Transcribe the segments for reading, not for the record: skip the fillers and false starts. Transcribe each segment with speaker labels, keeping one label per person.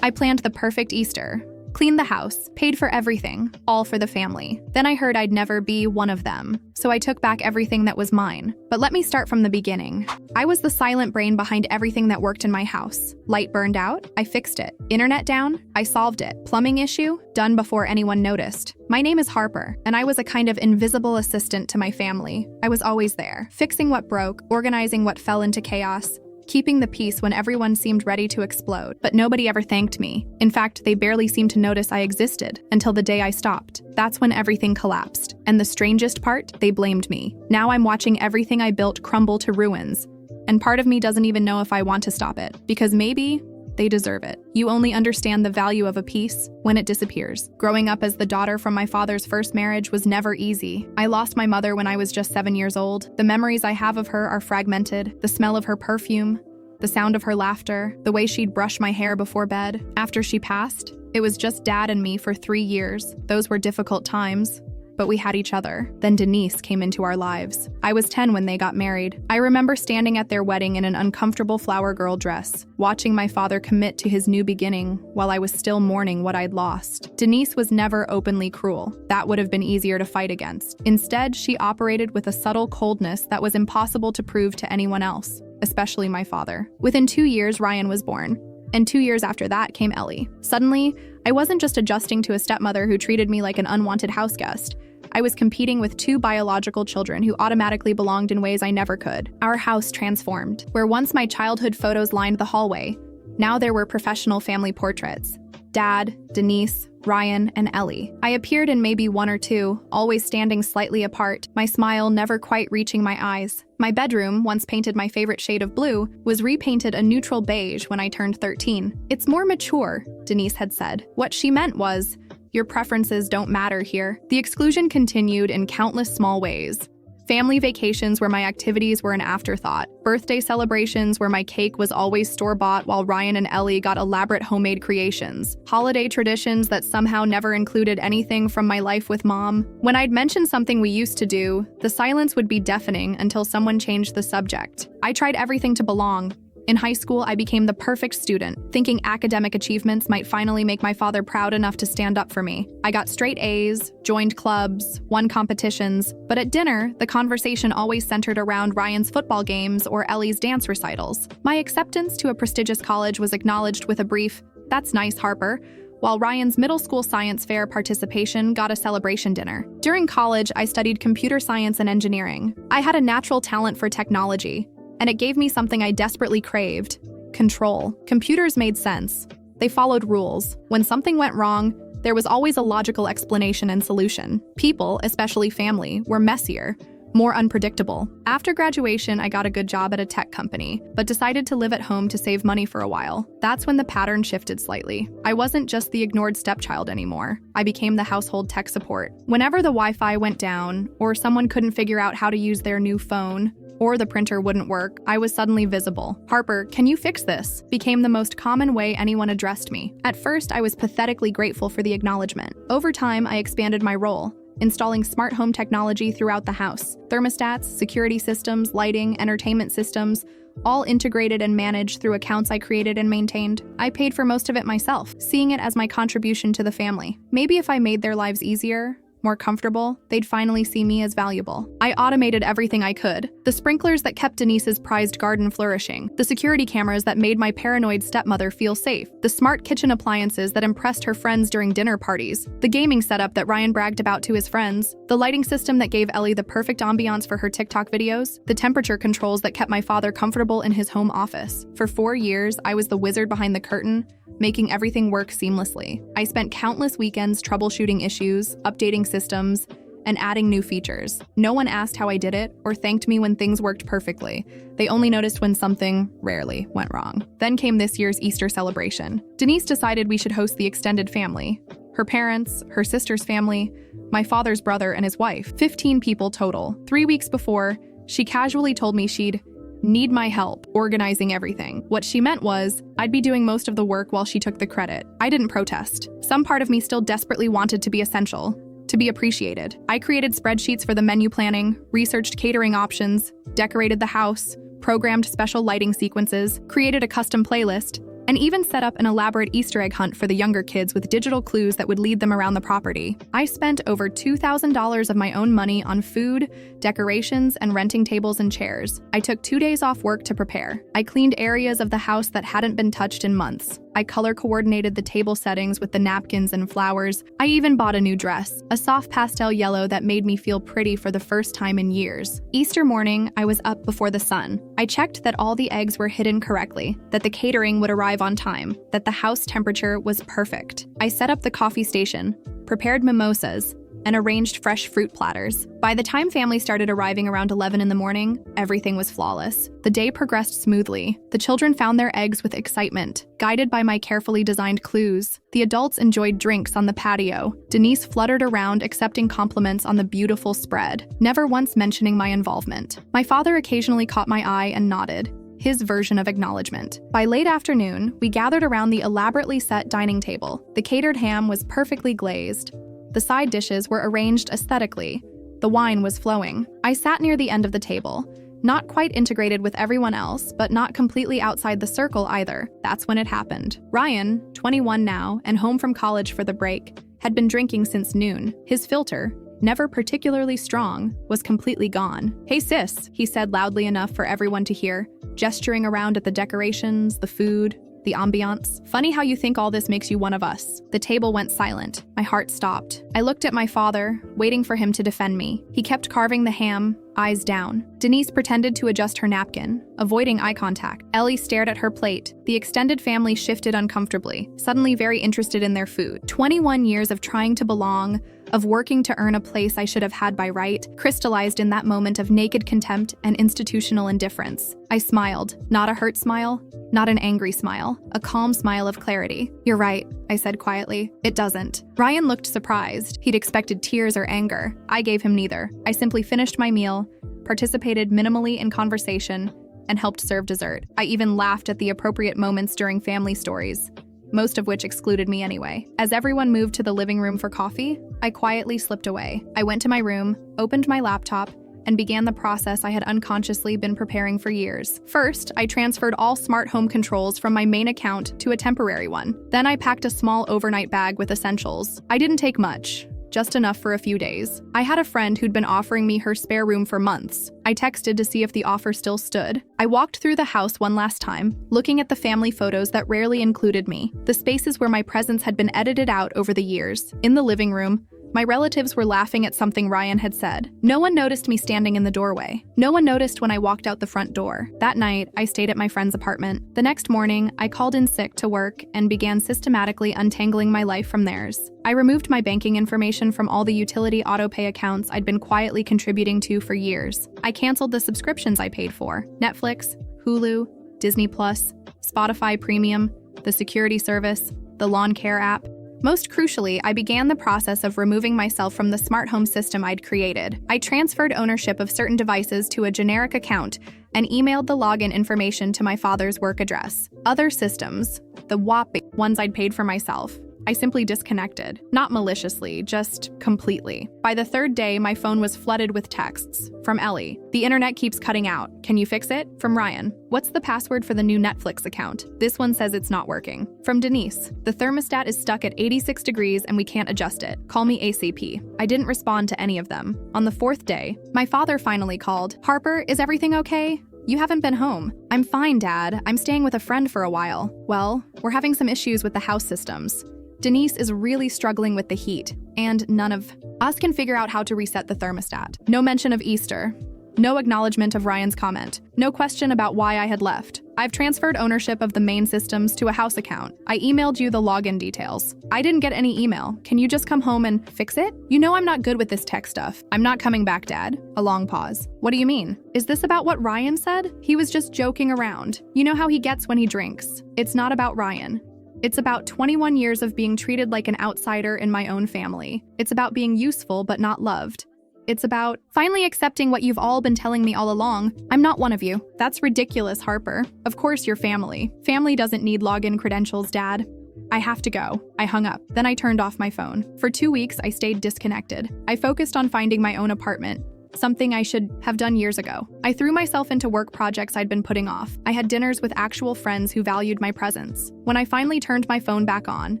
Speaker 1: I planned the perfect Easter. Cleaned the house, paid for everything, all for the family. Then I heard I'd never be one of them, so I took back everything that was mine. But let me start from the beginning. I was the silent brain behind everything that worked in my house. Light burned out, I fixed it. Internet down, I solved it. Plumbing issue, done before anyone noticed. My name is Harper, and I was a kind of invisible assistant to my family. I was always there, fixing what broke, organizing what fell into chaos, keeping the peace when everyone seemed ready to explode. But nobody ever thanked me. In fact, they barely seemed to notice I existed until the day I stopped. That's when everything collapsed. And the strangest part, they blamed me. Now I'm watching everything I built crumble to ruins. And part of me doesn't even know if I want to stop it, because maybe they deserve it. You only understand the value of a piece when it disappears. Growing up as the daughter from my father's first marriage was never easy. I lost my mother when I was just 7 years old. The memories I have of her are fragmented. The smell of her perfume, the sound of her laughter, the way she'd brush my hair before bed. After she passed, it was just Dad and me for 3 years. Those were difficult times, but we had each other. Then Denise came into our lives. I was 10 when they got married. I remember standing at their wedding in an uncomfortable flower girl dress, watching my father commit to his new beginning while I was still mourning what I'd lost. Denise was never openly cruel. That would have been easier to fight against. Instead, she operated with a subtle coldness that was impossible to prove to anyone else, especially my father. Within 2 years, Ryan was born. And 2 years after that came Ellie. Suddenly, I wasn't just adjusting to a stepmother who treated me like an unwanted houseguest. I was competing with 2 biological children who automatically belonged in ways I never could. Our house transformed. Where once my childhood photos lined the hallway, now there were professional family portraits. Dad, Denise, Ryan, and Ellie. I appeared in maybe 1 or 2, always standing slightly apart, my smile never quite reaching my eyes. My bedroom, once painted my favorite shade of blue, was repainted a neutral beige when I turned 13. "It's more mature," Denise had said. What she meant was, "Your preferences don't matter here." The exclusion continued in countless small ways. Family vacations where my activities were an afterthought. Birthday celebrations where my cake was always store-bought while Ryan and Ellie got elaborate homemade creations. Holiday traditions that somehow never included anything from my life with Mom. When I'd mention something we used to do, the silence would be deafening until someone changed the subject. I tried everything to belong. In high school, I became the perfect student, thinking academic achievements might finally make my father proud enough to stand up for me. I got straight A's, joined clubs, won competitions, but at dinner, the conversation always centered around Ryan's football games or Ellie's dance recitals. My acceptance to a prestigious college was acknowledged with a brief, "That's nice, Harper," while Ryan's middle school science fair participation got a celebration dinner. During college, I studied computer science and engineering. I had a natural talent for technology, and it gave me something I desperately craved: control. Computers made sense. They followed rules. When something went wrong, there was always a logical explanation and solution. People, especially family, were messier, more unpredictable. After graduation, I got a good job at a tech company, but decided to live at home to save money for a while. That's when the pattern shifted slightly. I wasn't just the ignored stepchild anymore. I became the household tech support. Whenever the Wi-Fi went down, or someone couldn't figure out how to use their new phone, or the printer wouldn't work, I was suddenly visible. "Harper, can you fix this?" became the most common way anyone addressed me. At first, I was pathetically grateful for the acknowledgement. Over time, I expanded my role, installing smart home technology throughout the house. Thermostats, security systems, lighting, entertainment systems, all integrated and managed through accounts I created and maintained. I paid for most of it myself, seeing it as my contribution to the family. Maybe if I made their lives easier, more comfortable, they'd finally see me as valuable. I automated everything I could. The sprinklers that kept Denise's prized garden flourishing. The security cameras that made my paranoid stepmother feel safe. The smart kitchen appliances that impressed her friends during dinner parties. The gaming setup that Ryan bragged about to his friends. The lighting system that gave Ellie the perfect ambiance for her TikTok videos. The temperature controls that kept my father comfortable in his home office. For 4 years, I was the wizard behind the curtain, making everything work seamlessly. I spent countless weekends troubleshooting issues, updating systems, and adding new features. No one asked how I did it or thanked me when things worked perfectly. They only noticed when something, rarely, went wrong. Then came this year's Easter celebration. Denise decided we should host the extended family. Her parents, her sister's family, my father's brother and his wife. 15 people total. 3 weeks before, she casually told me she'd need my help organizing everything. What she meant was, I'd be doing most of the work while she took the credit. I didn't protest. Some part of me still desperately wanted to be essential, to be appreciated. I created spreadsheets for the menu planning, researched catering options, decorated the house, programmed special lighting sequences, created a custom playlist, and even set up an elaborate Easter egg hunt for the younger kids with digital clues that would lead them around the property. I spent over $2,000 of my own money on food, decorations, and renting tables and chairs. I took 2 days off work to prepare. I cleaned areas of the house that hadn't been touched in months. I color coordinated the table settings with the napkins and flowers. I even bought a new dress, a soft pastel yellow that made me feel pretty for the first time in years. Easter morning, I was up before the sun. I checked that all the eggs were hidden correctly, that the catering would arrive on time, that the house temperature was perfect. I set up the coffee station, prepared mimosas, and arranged fresh fruit platters. By the time family started arriving around 11 in the morning, everything was flawless. The day progressed smoothly. The children found their eggs with excitement, guided by my carefully designed clues. The adults enjoyed drinks on the patio. Denise fluttered around, accepting compliments on the beautiful spread, never once mentioning my involvement. My father occasionally caught my eye and nodded, his version of acknowledgement. By late afternoon, we gathered around the elaborately set dining table. The catered ham was perfectly glazed. The side dishes were arranged aesthetically. The wine was flowing. I sat near the end of the table, not quite integrated with everyone else, but not completely outside the circle either. That's when it happened. Ryan, 21 now, and home from college for the break, had been drinking since noon. His filter, never particularly strong, was completely gone. "Hey sis," he said loudly enough for everyone to hear, gesturing around at the decorations, the food, the ambiance. "Funny how you think all this makes you one of us." The table went silent. My heart stopped. I looked at my father, waiting for him to defend me. He kept carving the ham, eyes down. Denise pretended to adjust her napkin, avoiding eye contact. Ellie stared at her plate. The extended family shifted uncomfortably, suddenly very interested in their food. 21 years of trying to belong, of working to earn a place I should have had by right, crystallized in that moment of naked contempt and institutional indifference. I smiled, not a hurt smile, not an angry smile, a calm smile of clarity. "You're right," I said quietly. "It doesn't." Ryan looked surprised. He'd expected tears or anger. I gave him neither. I simply finished my meal, participated minimally in conversation, and helped serve dessert. I even laughed at the appropriate moments during family stories, most of which excluded me anyway. As everyone moved to the living room for coffee, I quietly slipped away. I went to my room, opened my laptop, and began the process I had unconsciously been preparing for years. First, I transferred all smart home controls from my main account to a temporary one. Then I packed a small overnight bag with essentials. I didn't take much, just enough for a few days. I had a friend who'd been offering me her spare room for months. I texted to see if the offer still stood. I walked through the house one last time, looking at the family photos that rarely included me, the spaces where my presence had been edited out over the years. In the living room, my relatives were laughing at something Ryan had said. No one noticed me standing in the doorway. No one noticed when I walked out the front door. That night, I stayed at my friend's apartment. The next morning, I called in sick to work and began systematically untangling my life from theirs. I removed my banking information from all the utility autopay accounts I'd been quietly contributing to for years. I canceled the subscriptions I paid for: Netflix, Hulu, Disney+, Spotify Premium, the security service, the lawn care app. Most crucially, I began the process of removing myself from the smart home system I'd created. I transferred ownership of certain devices to a generic account and emailed the login information to my father's work address. Other systems, the whopping ones I'd paid for myself, I simply disconnected. Not maliciously, just completely. By the third day, my phone was flooded with texts. From Ellie: "The internet keeps cutting out. Can you fix it?" From Ryan: "What's the password for the new Netflix account? This one says it's not working." From Denise: "The thermostat is stuck at 86 degrees and we can't adjust it. Call me ASAP." I didn't respond to any of them. On the fourth day, my father finally called. "Harper, is everything okay? You haven't been home." "I'm fine, Dad. I'm staying with a friend for a while." "Well, we're having some issues with the house systems. Denise is really struggling with the heat, and none of us can figure out how to reset the thermostat." No mention of Easter. No acknowledgement of Ryan's comment. No question about why I had left. "I've transferred ownership of the main systems to a house account. I emailed you the login details." "I didn't get any email. Can you just come home and fix it?" "You know I'm not good with this tech stuff." "I'm not coming back, Dad." A long pause. "What do you mean? Is this about what Ryan said?" "He was just joking around. You know how he gets when he drinks. It's not about Ryan. It's about 21 years of being treated like an outsider in my own family. It's about being useful but not loved. It's about finally accepting what you've all been telling me all along. I'm not one of you." "That's ridiculous, Harper. Of course you're family. Family doesn't need login credentials, Dad." "I have to go." I hung up. Then I turned off my phone. For 2 weeks, I stayed disconnected. I focused on finding my own apartment, something I should have done years ago. I threw myself into work projects I'd been putting off. I had dinners with actual friends who valued my presence. When I finally turned my phone back on,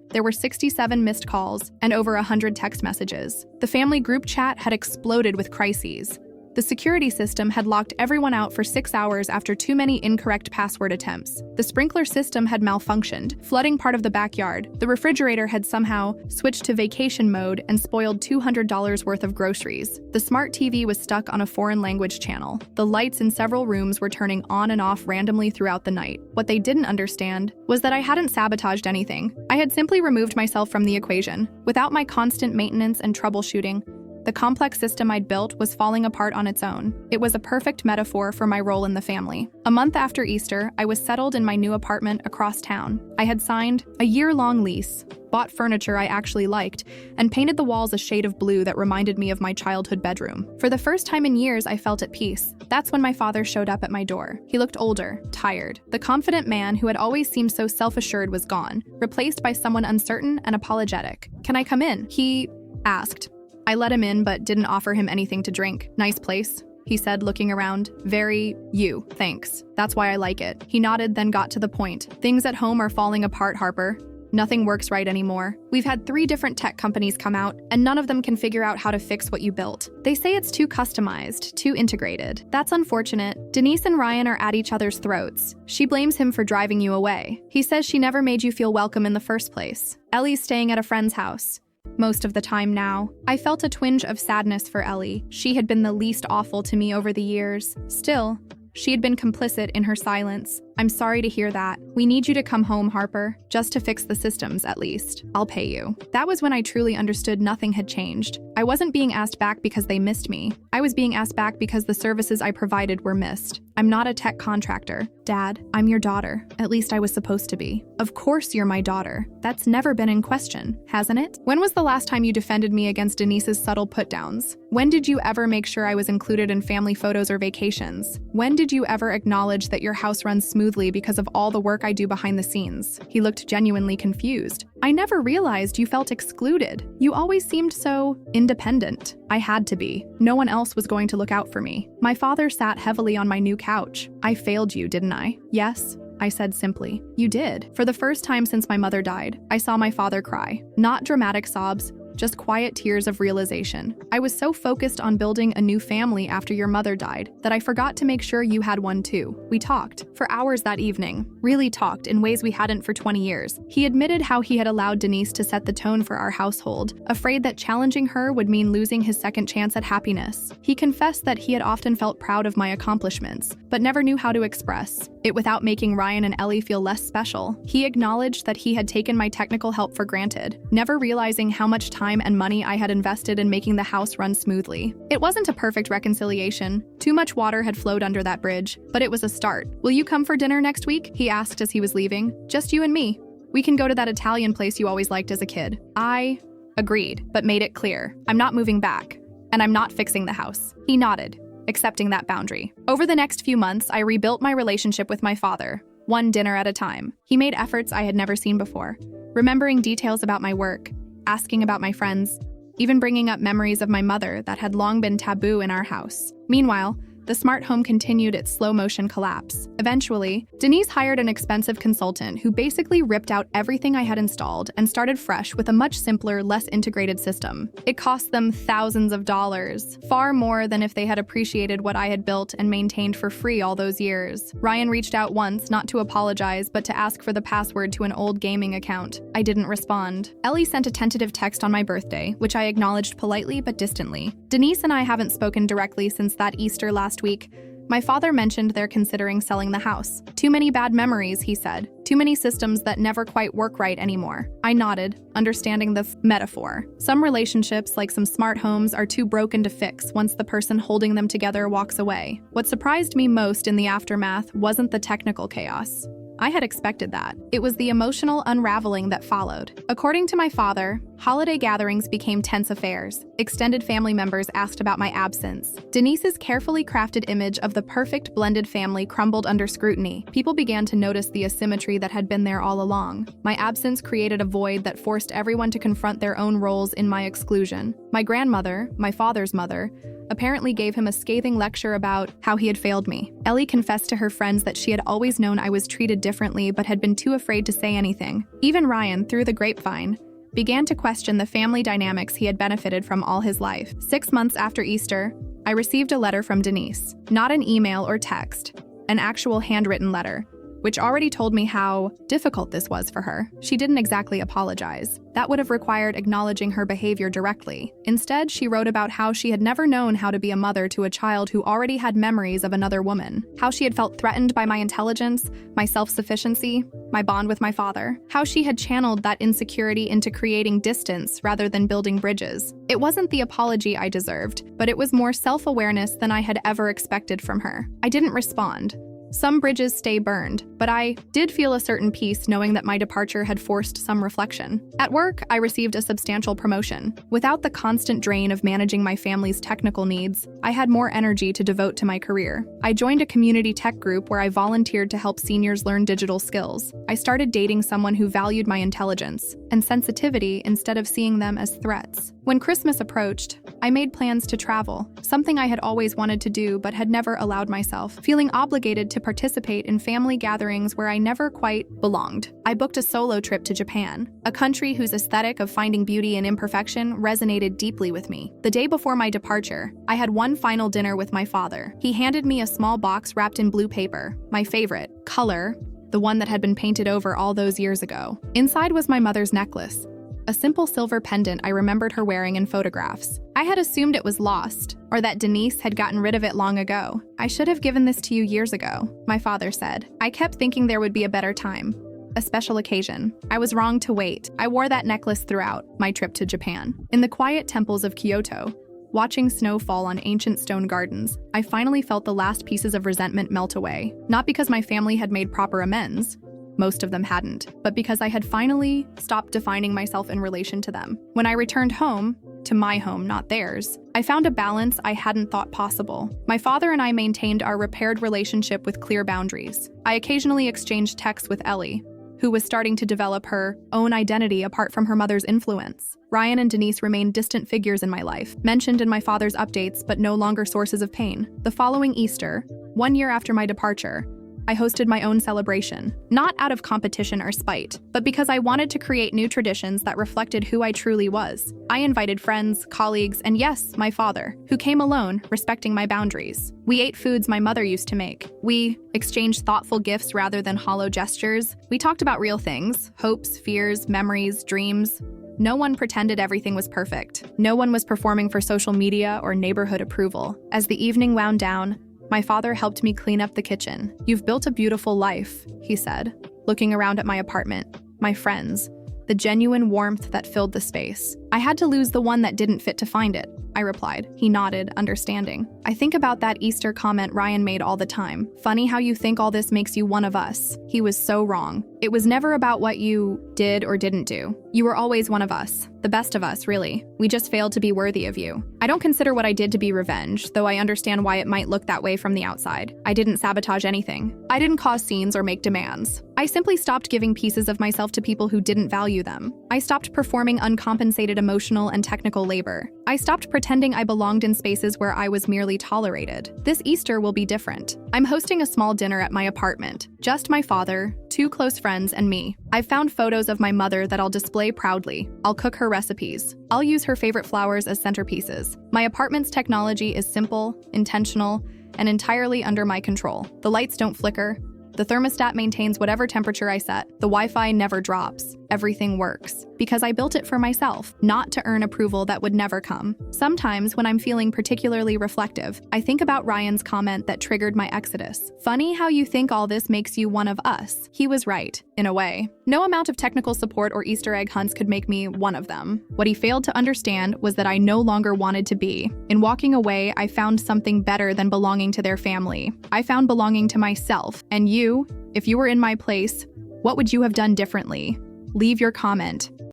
Speaker 1: there were 67 missed calls and over 100 text messages. The family group chat had exploded with crises. The security system had locked everyone out for 6 hours after too many incorrect password attempts. The sprinkler system had malfunctioned, flooding part of the backyard. The refrigerator had somehow switched to vacation mode and spoiled $200 worth of groceries. The smart TV was stuck on a foreign language channel. The lights in several rooms were turning on and off randomly throughout the night. What they didn't understand was that I hadn't sabotaged anything. I had simply removed myself from the equation. Without my constant maintenance and troubleshooting, the complex system I'd built was falling apart on its own. It was a perfect metaphor for my role in the family. A month after Easter, I was settled in my new apartment across town. I had signed a year-long lease, bought furniture I actually liked, and painted the walls a shade of blue that reminded me of my childhood bedroom. For the first time in years, I felt at peace. That's when my father showed up at my door. He looked older, tired. The confident man who had always seemed so self-assured was gone, replaced by someone uncertain and apologetic. "Can I come in?" he asked. I let him in, but didn't offer him anything to drink. "Nice place," he said, looking around. "You, thanks. That's why I like it." He nodded, then got to the point. "Things at home are falling apart, Harper. Nothing works right anymore. We've had 3 different tech companies come out, and none of them can figure out how to fix what you built. They say it's too customized, too integrated. That's unfortunate. Denise and Ryan are at each other's throats. She blames him for driving you away. He says she never made you feel welcome in the first place. Ellie's staying at a friend's house most of the time now." I felt a twinge of sadness for Ellie. She had been the least awful to me over the years. Still, she had been complicit in her silence. "I'm sorry to hear that. We need you to come home, Harper, just to fix the systems at least. I'll pay you." That was when I truly understood nothing had changed. I wasn't being asked back because they missed me. I was being asked back because the services I provided were missed. "I'm not a tech contractor. Dad, I'm your daughter. At least I was supposed to be." "Of course you're my daughter. That's never been in question, hasn't it? When was the last time you defended me against Denise's subtle put-downs? When did you ever make sure I was included in family photos or vacations? When did you ever acknowledge that your house runs smoothly because of all the work I do behind the scenes?" He looked genuinely confused. "I never realized you felt excluded. You always seemed so independent." I had to be. No one else was going to look out for me. My father sat heavily on my new couch. "I failed you, didn't I?" "Yes," I said simply. "You did." For the first time since my mother died, I saw my father cry. Not dramatic sobs, just quiet tears of realization. "I was so focused on building a new family after your mother died that I forgot to make sure you had one too." We talked for hours that evening, really talked in ways we hadn't for 20 years. He admitted how he had allowed Denise to set the tone for our household, afraid that challenging her would mean losing his second chance at happiness. He confessed that he had often felt proud of my accomplishments, but never knew how to express it without making Ryan and Ellie feel less special. He acknowledged that he had taken my technical help for granted, never realizing how much time and money I had invested in making the house run smoothly. It wasn't a perfect reconciliation. Too much water had flowed under that bridge, but it was a start. "Will you come for dinner next week?" he asked as he was leaving. "Just you and me. We can go to that Italian place you always liked as a kid." I agreed, but made it clear. "I'm not moving back, and I'm not fixing the house." He nodded, accepting that boundary. Over the next few months, I rebuilt my relationship with my father, one dinner at a time. He made efforts I had never seen before, remembering details about my work, asking about my friends, even bringing up memories of my mother that had long been taboo in our house. Meanwhile, the smart home continued its slow-motion collapse. Eventually, Denise hired an expensive consultant who basically ripped out everything I had installed and started fresh with a much simpler, less integrated system. It cost them thousands of dollars, far more than if they had appreciated what I had built and maintained for free all those years. Ryan reached out once, not to apologize, but to ask for the password to an old gaming account. I didn't respond. Ellie sent a tentative text on my birthday, which I acknowledged politely but distantly. Denise and I haven't spoken directly since that Easter last week. My father mentioned they're considering selling the house. "Too many bad memories," he said. "Too many systems that never quite work right anymore." I nodded, understanding the metaphor. Some relationships, like some smart homes, are too broken to fix once the person holding them together walks away. What surprised me most in the aftermath wasn't the technical chaos. I had expected that. It was the emotional unraveling that followed. According to my father, holiday gatherings became tense affairs. Extended family members asked about my absence. Denise's carefully crafted image of the perfect blended family crumbled under scrutiny. People began to notice the asymmetry that had been there all along. My absence created a void that forced everyone to confront their own roles in my exclusion. My grandmother, my father's mother, apparently gave him a scathing lecture about how he had failed me. Ellie confessed to her friends that she had always known I was treated differently but had been too afraid to say anything. Even Ryan, through the grapevine, began to question the family dynamics he had benefited from all his life. 6 months after Easter, I received a letter from Denise. Not an email or text, an actual handwritten letter, which already told me how difficult this was for her. She didn't exactly apologize. That would have required acknowledging her behavior directly. Instead, she wrote about how she had never known how to be a mother to a child who already had memories of another woman, how she had felt threatened by my intelligence, my self-sufficiency, my bond with my father, how she had channeled that insecurity into creating distance rather than building bridges. It wasn't the apology I deserved, but it was more self-awareness than I had ever expected from her. I didn't respond. Some bridges stay burned, but I did feel a certain peace knowing that my departure had forced some reflection. At work, I received a substantial promotion. Without the constant drain of managing my family's technical needs, I had more energy to devote to my career. I joined a community tech group where I volunteered to help seniors learn digital skills. I started dating someone who valued my intelligence and sensitivity instead of seeing them as threats. When Christmas approached, I made plans to travel, something I had always wanted to do but had never allowed myself, feeling obligated to participate in family gatherings where I never quite belonged. I booked a solo trip to Japan, a country whose aesthetic of finding beauty in imperfection resonated deeply with me. The day before my departure, I had one final dinner with my father. He handed me a small box wrapped in blue paper, my favorite color, the one that had been painted over all those years ago. Inside was my mother's necklace, a simple silver pendant I remembered her wearing in photographs. I had assumed it was lost, or that Denise had gotten rid of it long ago. I should have given this to you years ago, my father said. I kept thinking there would be a better time, a special occasion. I was wrong to wait. I wore that necklace throughout my trip to Japan. In the quiet temples of Kyoto, watching snow fall on ancient stone gardens, I finally felt the last pieces of resentment melt away. Not because my family had made proper amends, most of them hadn't, but because I had finally stopped defining myself in relation to them. When I returned home, to my home, not theirs, I found a balance I hadn't thought possible. My father and I maintained our repaired relationship with clear boundaries. I occasionally exchanged texts with Ellie, who was starting to develop her own identity apart from her mother's influence. Ryan and Denise remained distant figures in my life, mentioned in my father's updates but no longer sources of pain. The following Easter, 1 year after my departure, I hosted my own celebration, not out of competition or spite, but because I wanted to create new traditions that reflected who I truly was. I invited friends, colleagues, and yes, my father, who came alone, respecting my boundaries. We ate foods my mother used to make. We exchanged thoughtful gifts rather than hollow gestures. We talked about real things, hopes, fears, memories, dreams. No one pretended everything was perfect. No one was performing for social media or neighborhood approval. As the evening wound down, my father helped me clean up the kitchen. "You've built a beautiful life," he said, looking around at my apartment, my friends, the genuine warmth that filled the space. "I had to lose the one that didn't fit to find it," I replied. He nodded, understanding. I think about that Easter comment Ryan made all the time. "Funny how you think all this makes you one of us." He was so wrong. It was never about what you did or didn't do. You were always one of us. The best of us, really. We just failed to be worthy of you. I don't consider what I did to be revenge, though I understand why it might look that way from the outside. I didn't sabotage anything. I didn't cause scenes or make demands. I simply stopped giving pieces of myself to people who didn't value them. I stopped performing uncompensated emotional and technical labor. I stopped pretending I belonged in spaces where I was merely tolerated. This Easter will be different. I'm hosting a small dinner at my apartment. Just my father, 2 close friends, and me. I've found photos of my mother that I'll display proudly. I'll cook her recipes. I'll use her favorite flowers as centerpieces. My apartment's technology is simple, intentional, and entirely under my control. The lights don't flicker. The thermostat maintains whatever temperature I set. The Wi-Fi never drops. Everything works. Because I built it for myself, not to earn approval that would never come. Sometimes, when I'm feeling particularly reflective, I think about Ryan's comment that triggered my exodus. "Funny how you think all this makes you one of us." He was right, in a way. No amount of technical support or Easter egg hunts could make me one of them. What he failed to understand was that I no longer wanted to be. In walking away, I found something better than belonging to their family. I found belonging to myself. And you, if you were in my place, what would you have done differently? Leave your comment.